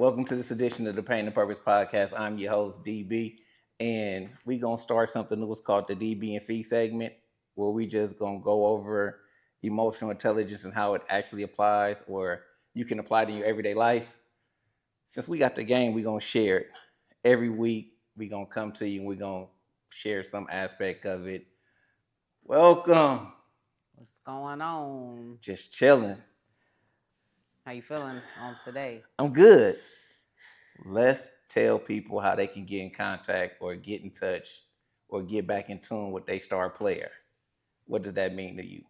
Welcome to this edition of the Pain and Purpose Podcast. I'm your host, DB, and we're going to start something that was called the DB and Fee segment, where we just going to go over emotional intelligence and how it actually applies, or you can apply to your everyday life. Since we got the game, we're going to share it. Every week, we're going to come to you and we're going to share some aspect of it. Welcome. What's going on? Just chilling. How you feeling on today? I'm good. Let's tell people how they can get in contact or get in touch or get back in tune with their star player. What does that mean to you?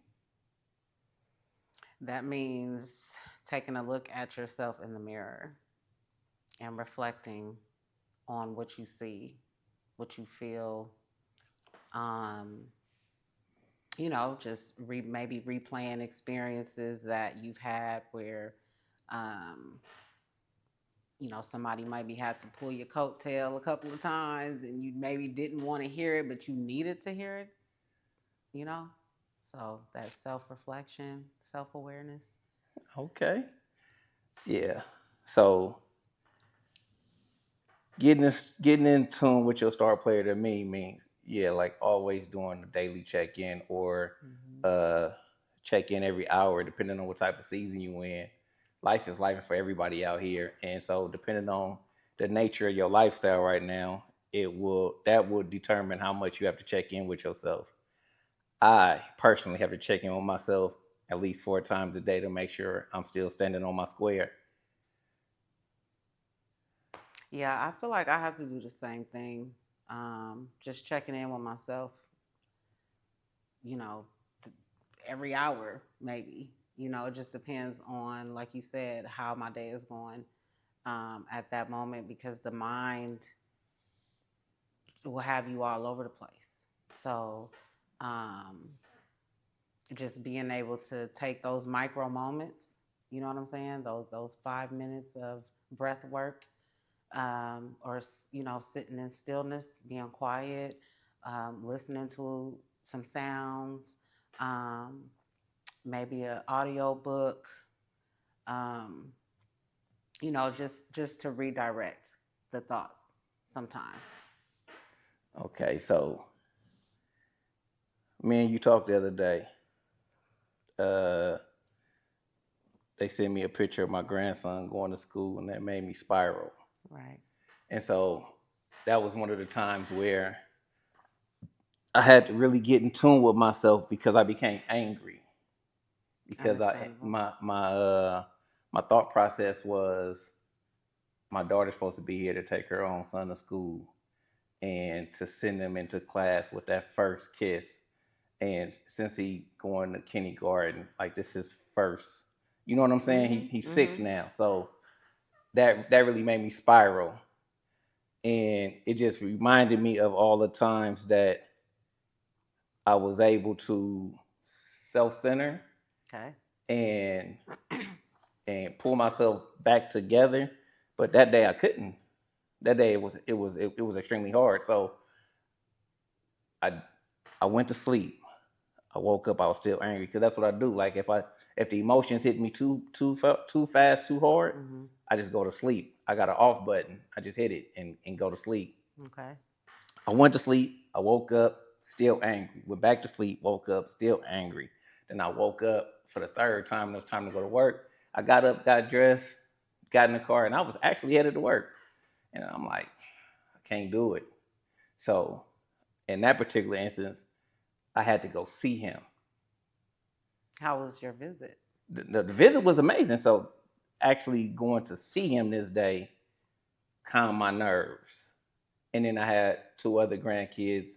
That means taking a look at yourself in the mirror and reflecting on what you see, what you feel. Um, just maybe replaying experiences that you've had where, um, somebody maybe had to pull your coattail a couple of times and you maybe didn't want to hear it, but you needed to hear it, you know? So that self-reflection, self-awareness. Okay. Yeah. So getting in tune with your star player to me means, yeah, like always doing a daily check-in or uh check in every hour, depending on what type of season you in. Life is life for everybody out here. And so depending on the nature of your lifestyle right now, that will determine how much you have to check in with yourself. I personally have to check in with myself at least 4 times a day to make sure I'm still standing on my square. Yeah, I feel like I have to do the same thing. Just checking in with myself, you know, every hour, maybe. It just depends on, like you said, how my day is going at that moment because the mind will have you all over the place. So, um, just being able to take those micro moments, you know what I'm saying? Those 5 minutes of breath work, or sitting in stillness, being quiet, listening to some sounds, um, maybe an audio book, um, just to redirect the thoughts sometimes. Okay, so me and you talked the other day. Uh, they sent me a picture of my grandson going to school, and that made me spiral. Right. And so that was one of the times where I had to really get in tune with myself because I became angry because I Understandable. my thought process was my daughter's supposed to be here to take her own son to school and to send him into class with that first kiss. And since he going to kindergarten, like this is first, you know what I'm saying? He's 6 Mm-hmm. now, so that really made me spiral, and it just reminded me of all the times that I was able to self-center Okay. and pull myself back together, but that day I couldn't. That day it was extremely hard. So I I went to sleep. I woke up. I was still angry because that's what I do. Like if the emotions hit me too fast, too hard, Mm-hmm. I just go to sleep. I got an off button. I just hit it and go to sleep. Okay. I went to sleep. I woke up still angry. Went back to sleep. Woke up still angry. Then I woke up for the third time. And it was time to go to work. I got up, got dressed, got in the car, and I was actually headed to work. And I'm like, I can't do it. So in that particular instance, I had to go see him. How was your visit? The visit was amazing. So actually going to see him this day calmed my nerves. And then I had 2 other grandkids,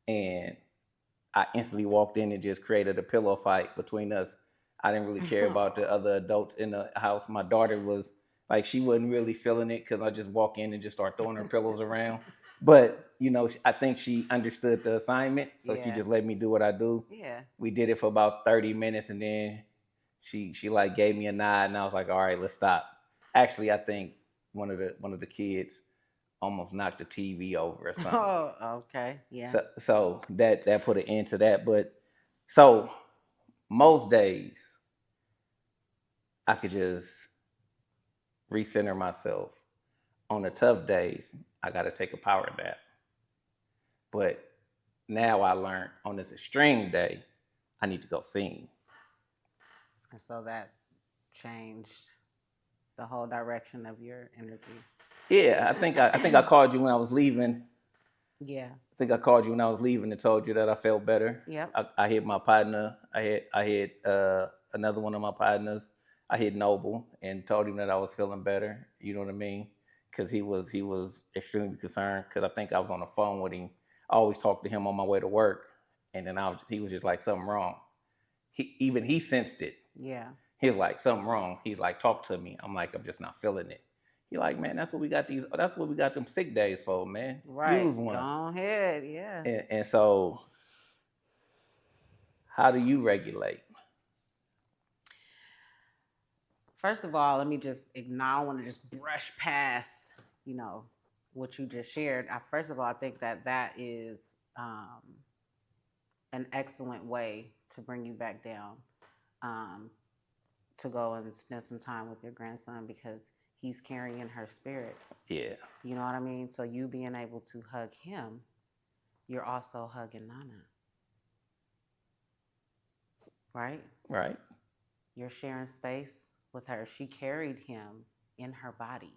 and I instantly walked in and just created a pillow fight between us. I didn't really care about the other adults in the house. My daughter was like, she wasn't really feeling it because I just walk in and just start throwing her pillows around. But I think she understood the assignment, so she Yeah. just let me do what I do. Yeah. We did it for about 30 minutes, and then she like gave me a nod, and I was like, all right, let's stop. Actually, I think one of the kids almost knocked the TV over or something. Oh, okay. Yeah. So that put an end to that. But so most days I could just recenter myself on the tough days, I got to take a power nap. But now I learned on this extreme day, I need to go sing. And so that changed the whole direction of your energy. Yeah, I think I called you when I was leaving. Yeah. I think I called you when I was leaving and told you that I felt better. Yep. I hit my partner. I hit another one of my partners. I hit Noble and told him that I was feeling better. You know what I mean? Because he was extremely concerned. Because I think I was on the phone with him. I always talk to him on my way to work, and then he was just like something wrong. He sensed it. Yeah. He was like something wrong. He's like, talk to me. I'm like, I'm just not feeling it. He like, man, that's what we got them sick days for, man. Right. Use Go one. ahead. Yeah. And so, how do you regulate? First of all, let me just acknowledge, I want to just brush past, you know, what you just shared. First of all, I think that is an excellent way to bring you back down, um, to go and spend some time with your grandson because he's carrying her spirit. Yeah. You know what I mean? So you being able to hug him, you're also hugging Nana, right? Right. You're sharing space with her. She carried him in her body.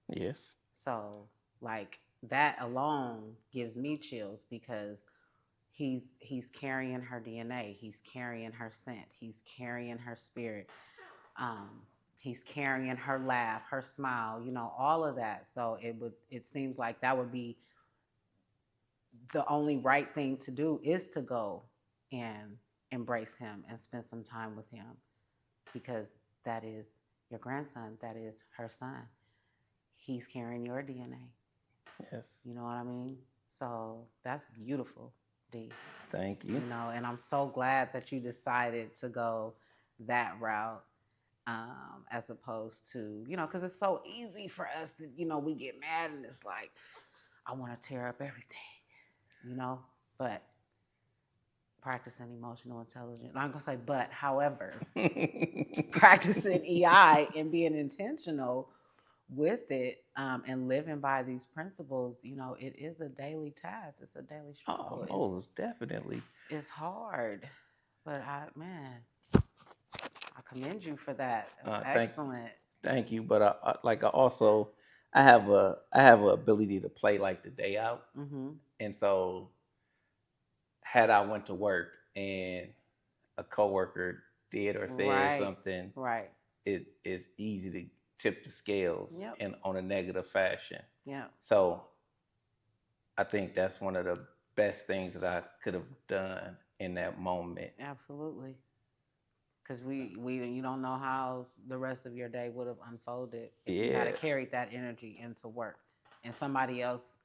Yes. So, like, that alone gives me chills because he's carrying her DNA, he's carrying her scent, he's carrying her spirit, um, he's carrying her laugh, her smile, you know, all of that. So it seems like that would be the only right thing to do is to go and embrace him and spend some time with him because that is your grandson, that is her son. He's carrying your DNA. Yes. You know what I mean? So that's beautiful, D. Thank you. You know, and I'm so glad that you decided to go that route, as opposed to, you know, because it's so easy for us to, you know, we get mad and it's like, I want to tear up everything, you know, but practicing emotional intelligence. I'm gonna say, but however, practicing EI and being intentional with it, and living by these principles, you know, it is a daily task. It's a daily struggle. Oh, most definitely. It's hard, but man, I commend you for that. That's Thank excellent. thank you. But I also I have a ability to play like the day out, Mm-hmm. and so had I went to work and a coworker did or said Right. something, Right. it is easy to tip the scales Yep. in on a negative fashion. Yeah. So I think that's one of the best things that I could have done in that moment. Absolutely. Because we you don't know how the rest of your day would have unfolded if you had Yeah, carried that energy into work, and somebody else,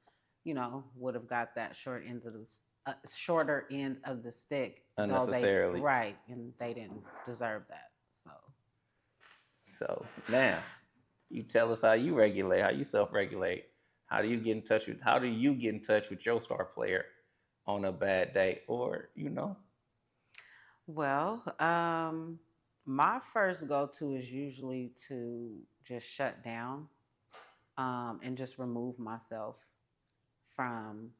you know, would have got that shorter end of the stick, though they unnecessarily. right, and they didn't deserve that. So So now you tell us how you regulate, how you self-regulate. How do you get in touch with your star player on a bad day? Or, well, my first go to is usually to just shut down, and just remove myself from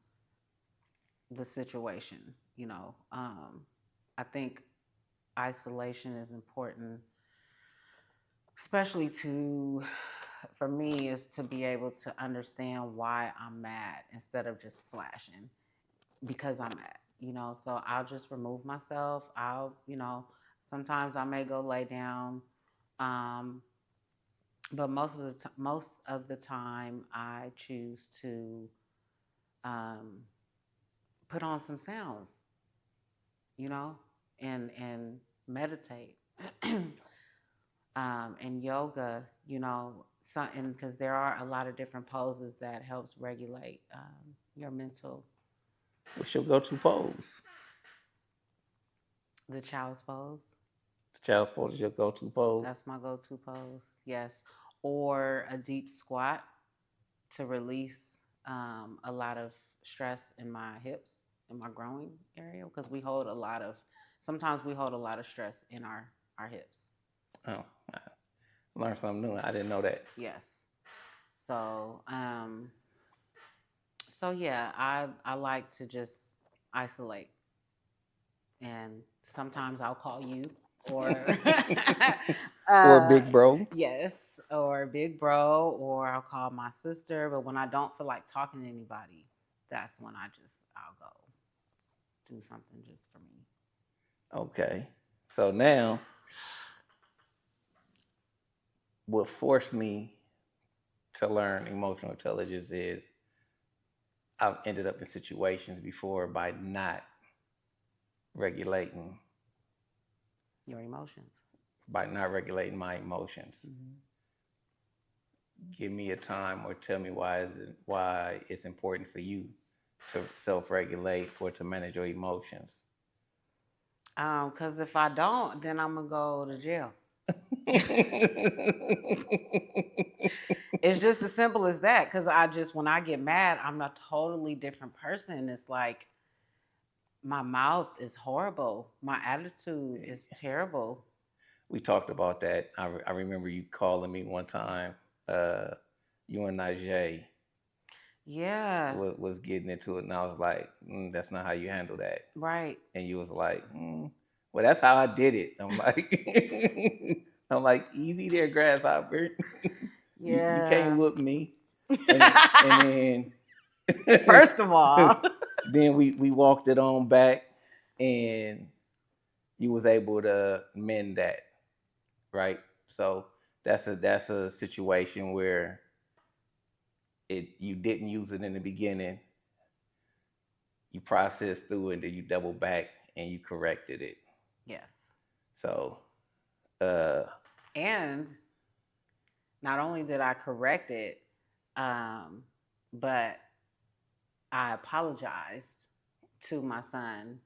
the situation. You know, I think isolation is important, especially for me, is to be able to understand why I'm mad instead of just flashing because I'm mad. You know, so I'll just remove myself. You know, sometimes I may go lay down, um, but most of the time, I choose to um, put on some sounds, you know, and meditate. And yoga, you know, and because there are a lot of different poses that helps regulate, your mental. what's your go-to pose? The child's pose, The child's pose is your go-to pose. that's my go-to pose. Yes, or a deep squat to release, a lot of stress in my hips, in my growing area, because sometimes we hold a lot of stress in our hips. Oh, I learned something new. I didn't know that. Yes. So, so yeah, I like to just isolate, and sometimes I'll call you or Or uh big bro. yes, or big bro, or I'll call my sister. But when I don't feel like talking to anybody, that's when I'll go do something just for me. Okay. So now, what forced me to learn emotional intelligence is I've ended up in situations before by not regulating, Your emotions. my emotions. Mm-hmm. Give me a time or tell me why it's important for you to self-regulate or to manage your emotions. Because if I don't, then I'm gonna go to jail. It's just as simple as that. Because when I get mad, I'm a totally different person. It's like my mouth is horrible. My attitude is terrible. We talked about that. I remember you calling me one time. Uh, you and Najee Yeah, was getting into it, and I was like, "That's not how you handle that." right. And you was like, "Well, that's how I did it." I'm like, "I'm like, easy there, grasshopper. You can't Yeah. whoop me." And then First of all, then we walked it on back, and you was able to mend that, right? So that's a situation where it you didn't use it in the beginning, you processed through it, and then you double back and you corrected it. yes. So uh And not only did I correct it, um, but I apologized to my son,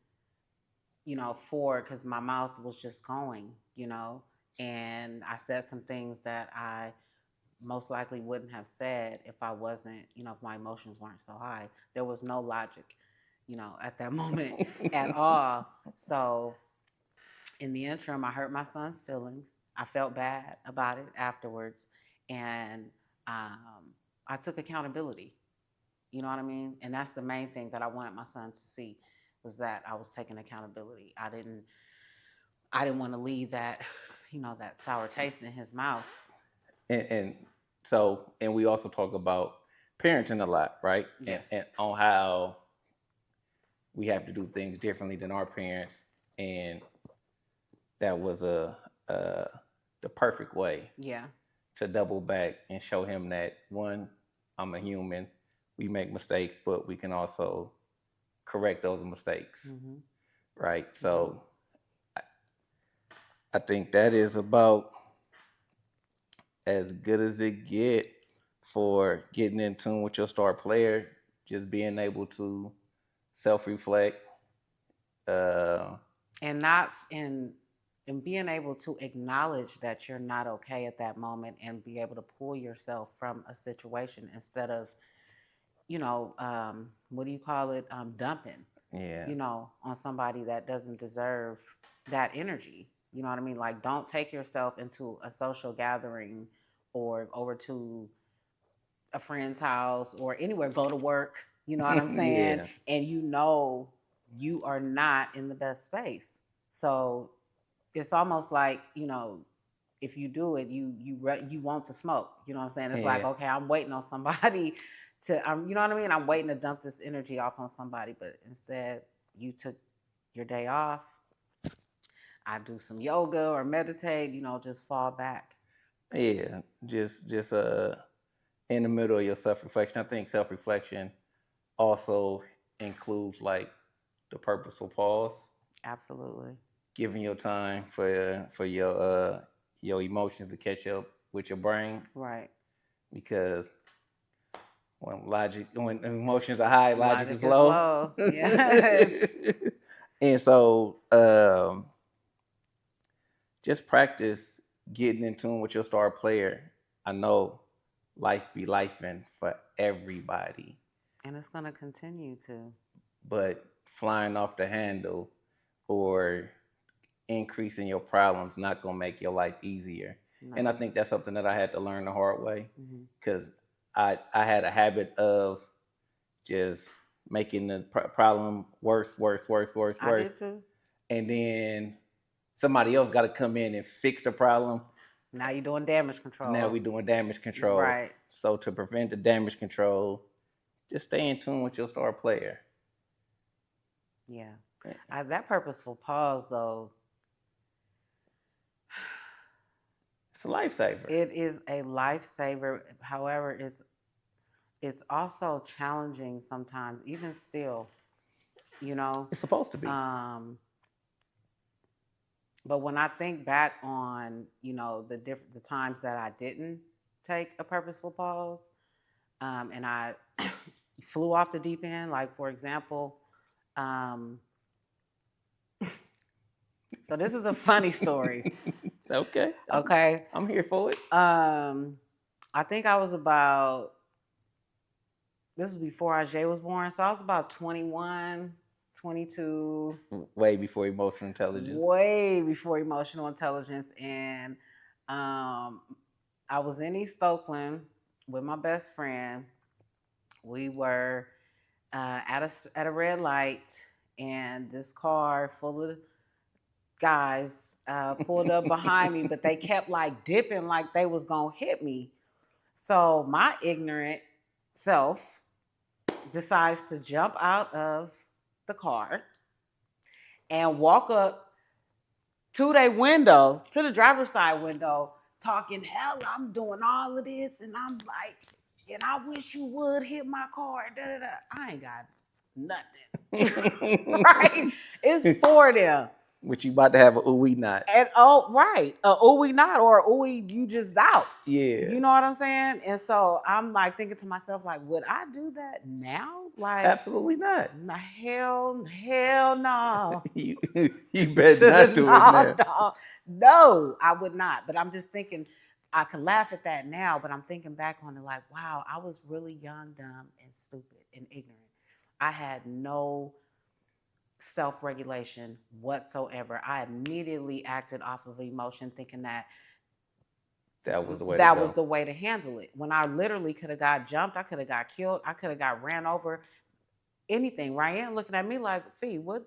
for because my mouth was just going, and I said some things that I most likely wouldn't have said if I wasn't, if my emotions weren't so high. There was no logic, at that moment at all. So in the interim, I hurt my son's feelings. I felt bad about it afterwards. And um, I took accountability. You know what I mean? And that's the main thing that I wanted my son to see was that I was taking accountability. I didn't want to leave that, that sour taste in his mouth. and so and we also talk about parenting a lot, right? And Yes. on how we have to do things differently than our parents, and that was a the perfect way Yeah. to double back and show him that one, I'm a human. We make mistakes, but we can also correct those mistakes, Mm-hmm. right? Mm-hmm. So I think that is about as good as it get for getting in tune with your star player. Just being able to self reflect. Uh, And not and being able to acknowledge that you're not okay at that moment and be able to pull yourself from a situation instead of what do you call it, dumping, yeah, on somebody that doesn't deserve that energy. You know what I mean? Like, don't take yourself into a social gathering or over to a friend's house or anywhere, go to work, you know what I'm saying? yeah, And you are not in the best space. So it's almost like, if you do it, you want the smoke. You know what I'm saying? It's like, yeah, okay, I'm waiting on somebody to, you know what I mean? I'm waiting to dump this energy off on somebody, but instead you took your day off. I do some yoga or meditate, just fall back. yeah. Just in the middle of your self reflection. I think self reflection also includes like the purposeful pause, Absolutely. giving your time for your emotions to catch up with your brain, Right. because when emotions are high, logic Logic is is low. low. Yes. And so just practice getting in tune with your star player. I know life be lifing for everybody, And it's going to continue to. but flying off the handle or increasing your problems not gonna make your life easier. And I No. think that's something that I had to learn the hard way, Hmm. because I had a habit of just making the problem worse, worse, worse, worse, I worse, did too. and then somebody else got to come in and fix the problem. Now you're doing damage control. Now we're doing damage control. Right. So to prevent the damage control, just stay in tune with your star player. Yeah. That purposeful pause, though, it's a lifesaver. It is a lifesaver. However, it's also challenging sometimes, even still. You know, it's supposed to be. But when I think back on, the times that I didn't take a purposeful pause, and I flew off the deep end, like for example, so this is a funny story. Okay. Okay. I'm here for it. I think I was this was before Ajay was born, so I was about 21, 22. Way before emotional intelligence. Way before emotional intelligence. And I was in East Oakland with my best friend. We were at a red light, and this car full of guys pulled up behind me, but they kept like dipping like they was gonna hit me. So my ignorant self decides to jump out of the car and walk up to their window, to the driver's side window, talking, hell, I'm doing all of this, and I'm like, and I wish you would hit my car. Da, da, da. I ain't got nothing. Right? It's for them. Which you about to have a ooey not. And right. A ooey not, or a ooey you just out. Yeah. You know what I'm saying? And so I'm like thinking to myself, like, would I do that now? Like, absolutely not. Hell no. you better not do it now. No, I would not. But I'm just thinking, I can laugh at that now, but I'm thinking back on it like, wow, I was really young, dumb, and stupid and ignorant. I had no self-regulation whatsoever. I immediately acted off of emotion, thinking that was the way was the way to handle it. When I literally could have got jumped, I could have got killed, I could have got ran over, anything. Ryan looking at me like, Fee, where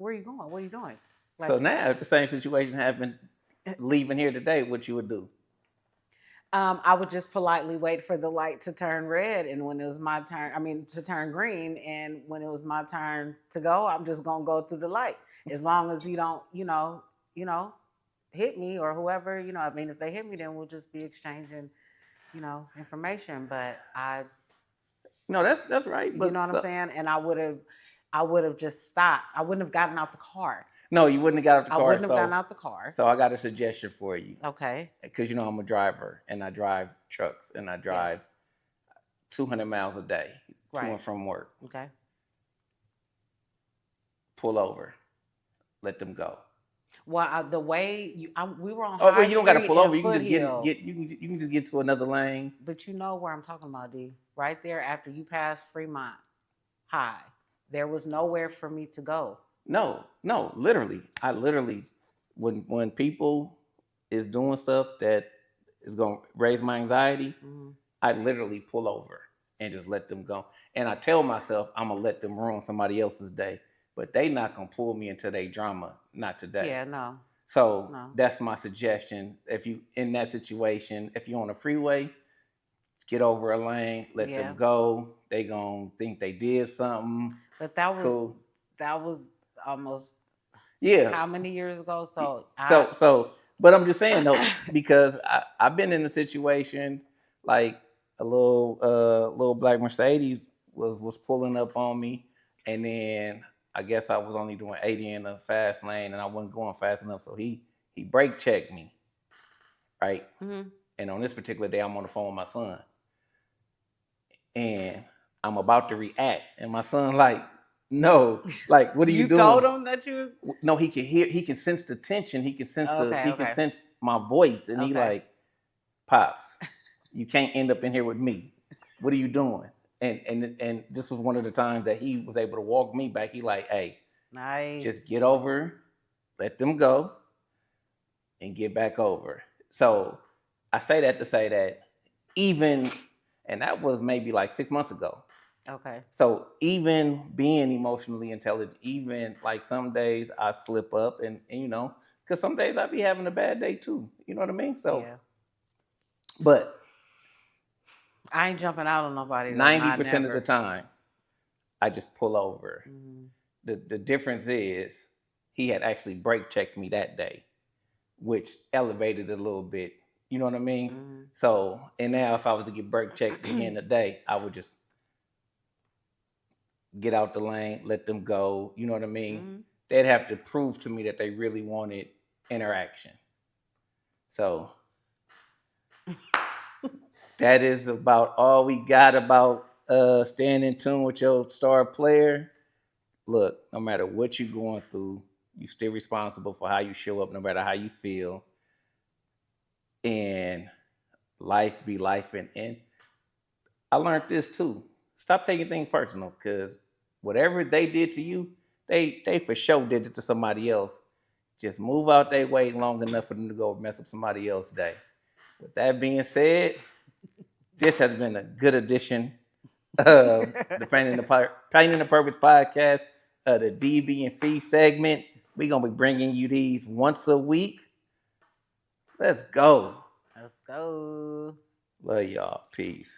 are you going? What are you doing? Like, so now, if the same situation happened, leaving here today, what you would do? I would just politely wait for the light to turn red, and when it was my turn, to turn green, and when it was my turn to go, I'm just gonna go through the light. As long as you don't, hit me or whoever, if they hit me, then we'll just be exchanging, information. But no, that's right. But, you know what I'm saying? And I would have just stopped. I wouldn't have gotten out the car. No, you wouldn't have got out the car. I wouldn't have gotten out the car. So I got a suggestion for you. Okay. Because I'm a driver, and I drive trucks, and I drive 200 miles a day to and from work. Okay. Pull over. Let them go. Well, the way we were on. Oh, well, you don't got to pull over. You can just you can just get to another lane. But you know where I'm talking about, D. Right there after you pass Fremont High, there was nowhere for me to go. No, literally. I literally, when people is doing stuff that is going to raise my anxiety, I literally pull over and just let them go. And I tell myself I'm going to let them ruin somebody else's day, but they not going to pull me into their drama, not today. Yeah, no. So that's my suggestion. If you in that situation, if you're on a freeway, get over a lane, let them go. They going to think they did something. But that was almost how many years ago? But I'm just saying though, because I've been in a situation like a little black Mercedes was pulling up on me, and then I guess I was only doing 80 in a fast lane, and I wasn't going fast enough, so he brake checked me, right? Mm-hmm. And on this particular day, I'm on the phone with my son, and I'm about to react, and my son like, no, like, what are you doing? You told him that you? No, he can sense the tension. He can sense can sense my voice, and he like, Pops, you can't end up in here with me. What are you doing? And this was one of the times that he was able to walk me back. He like, hey, nice, just get over, let them go, and get back over. So I say that to say that even And that was maybe like 6 months ago. Okay. So even being emotionally intelligent, even like some days I slip up and because some days I be having a bad day too. You know what I mean? So, Yeah. but I ain't jumping out on nobody though. 90% of the time, I just pull over. Mm-hmm. The difference is he had actually brake checked me that day, which elevated it a little bit. You know what I mean? Mm-hmm. So, and now if I was to get brake checked again today, I would just get out the lane, let them go. You know what I mean? Mm-hmm. They'd have to prove to me that they really wanted interaction. So that is about all we got about staying in tune with your star player. Look, no matter what you're going through, you still responsible for how you show up, no matter how you feel. And life be life. And I learned this too. Stop taking things personal, because whatever they did to you, they for sure did it to somebody else. Just move out their way long enough for them to go mess up somebody else's day. With that being said, this has been a good edition of the Painting the Purpose podcast, the DB and Fee segment. We're gonna be bringing you these once a week. Let's go. Let's go. Love y'all. Peace.